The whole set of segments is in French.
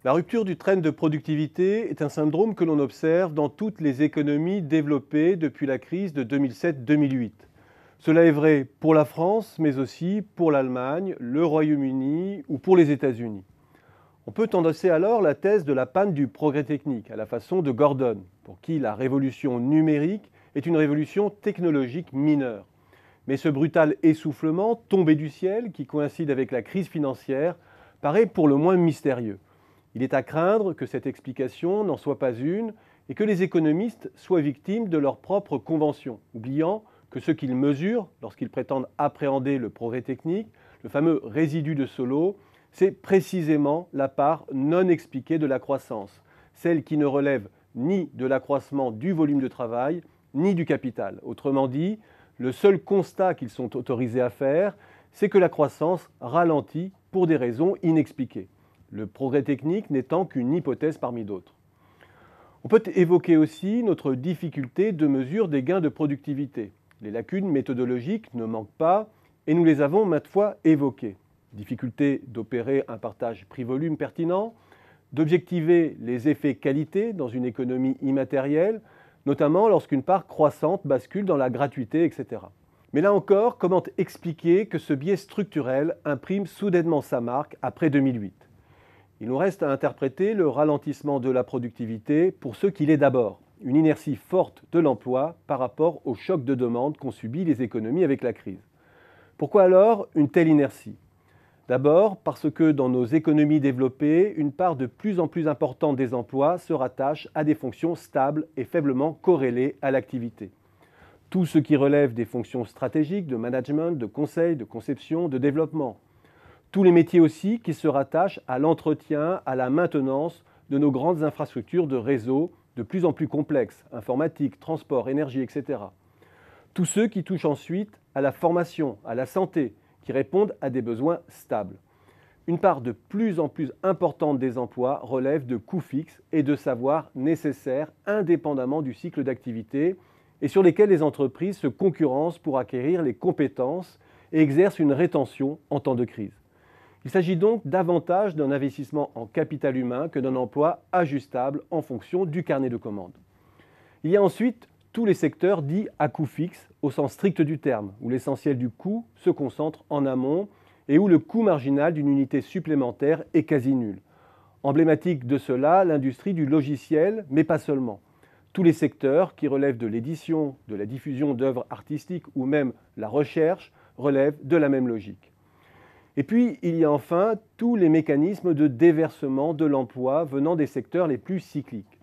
La rupture du trend de productivité est un syndrome que l'on observe dans toutes les économies développées depuis la crise de 2007-2008. Cela est vrai pour la France, mais aussi pour l'Allemagne, le Royaume-Uni ou pour les États-Unis. On peut endosser alors la thèse de la panne du progrès technique, à la façon de Gordon, pour qui la révolution numérique est une révolution technologique mineure. Mais ce brutal essoufflement tombé du ciel, qui coïncide avec la crise financière, paraît pour le moins mystérieux. Il est à craindre que cette explication n'en soit pas une et que les économistes soient victimes de leurs propres conventions, oubliant que ce qu'ils mesurent lorsqu'ils prétendent appréhender le progrès technique, le fameux résidu de Solow, c'est précisément la part non expliquée de la croissance, celle qui ne relève ni de l'accroissement du volume de travail, ni du capital. Autrement dit, le seul constat qu'ils sont autorisés à faire, c'est que la croissance ralentit pour des raisons inexpliquées. Le progrès technique n'étant qu'une hypothèse parmi d'autres. On peut évoquer aussi notre difficulté de mesure des gains de productivité. Les lacunes méthodologiques ne manquent pas et nous les avons maintes fois évoquées. Difficulté d'opérer un partage prix-volume pertinent, d'objectiver les effets qualité dans une économie immatérielle, notamment lorsqu'une part croissante bascule dans la gratuité, etc. Mais là encore, comment expliquer que ce biais structurel imprime soudainement sa marque après 2008 ? Il nous reste à interpréter le ralentissement de la productivité pour ce qu'il est d'abord, une inertie forte de l'emploi par rapport au choc de demande qu'ont subi les économies avec la crise. Pourquoi alors une telle inertie ? D'abord parce que dans nos économies développées, une part de plus en plus importante des emplois se rattache à des fonctions stables et faiblement corrélées à l'activité. Tout ce qui relève des fonctions stratégiques, de management, de conseil, de conception, de développement. Tous les métiers aussi qui se rattachent à l'entretien, à la maintenance de nos grandes infrastructures de réseau de plus en plus complexes, informatique, transport, énergie, etc. Tous ceux qui touchent ensuite à la formation, à la santé, qui répondent à des besoins stables. Une part de plus en plus importante des emplois relève de coûts fixes et de savoirs nécessaires indépendamment du cycle d'activité et sur lesquels les entreprises se concurrencent pour acquérir les compétences et exercent une rétention en temps de crise. Il s'agit donc davantage d'un investissement en capital humain que d'un emploi ajustable en fonction du carnet de commandes. Il y a ensuite tous les secteurs dits à coût fixe, au sens strict du terme, où l'essentiel du coût se concentre en amont et où le coût marginal d'une unité supplémentaire est quasi nul. Emblématique de cela, l'industrie du logiciel, mais pas seulement. Tous les secteurs qui relèvent de l'édition, de la diffusion d'œuvres artistiques ou même la recherche relèvent de la même logique. Et puis, il y a enfin tous les mécanismes de déversement de l'emploi venant des secteurs les plus cycliques.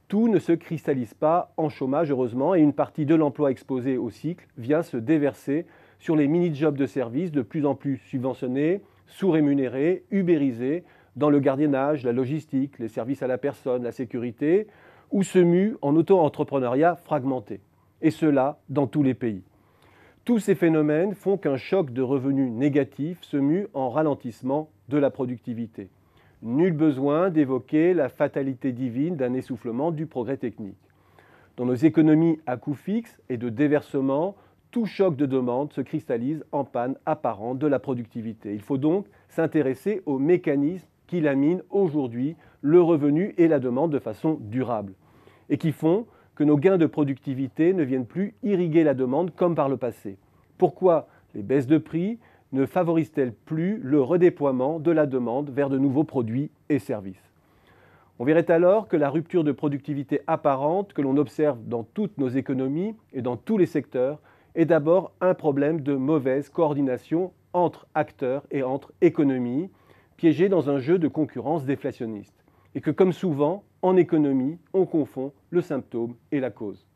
Tout ne se cristallise pas en chômage, heureusement, et une partie de l'emploi exposé au cycle vient se déverser sur les mini-jobs de service de plus en plus subventionnés, sous-rémunérés, ubérisés, dans le gardiennage, la logistique, les services à la personne, la sécurité, ou se muent en auto-entrepreneuriat fragmenté. Et cela dans tous les pays. Tous ces phénomènes font qu'un choc de revenus négatifs se mue en ralentissement de la productivité. Nul besoin d'évoquer la fatalité divine d'un essoufflement du progrès technique. Dans nos économies à coût fixe et de déversement, tout choc de demande se cristallise en panne apparente de la productivité. Il faut donc s'intéresser aux mécanismes qui laminent aujourd'hui le revenu et la demande de façon durable et qui font que nos gains de productivité ne viennent plus irriguer la demande comme par le passé. Pourquoi les baisses de prix ne favorise-t-elle plus le redéploiement de la demande vers de nouveaux produits et services ? On verrait alors que la rupture de productivité apparente que l'on observe dans toutes nos économies et dans tous les secteurs est d'abord un problème de mauvaise coordination entre acteurs et entre économies, piégées dans un jeu de concurrence déflationniste. Et que comme souvent, en économie, on confond le symptôme et la cause.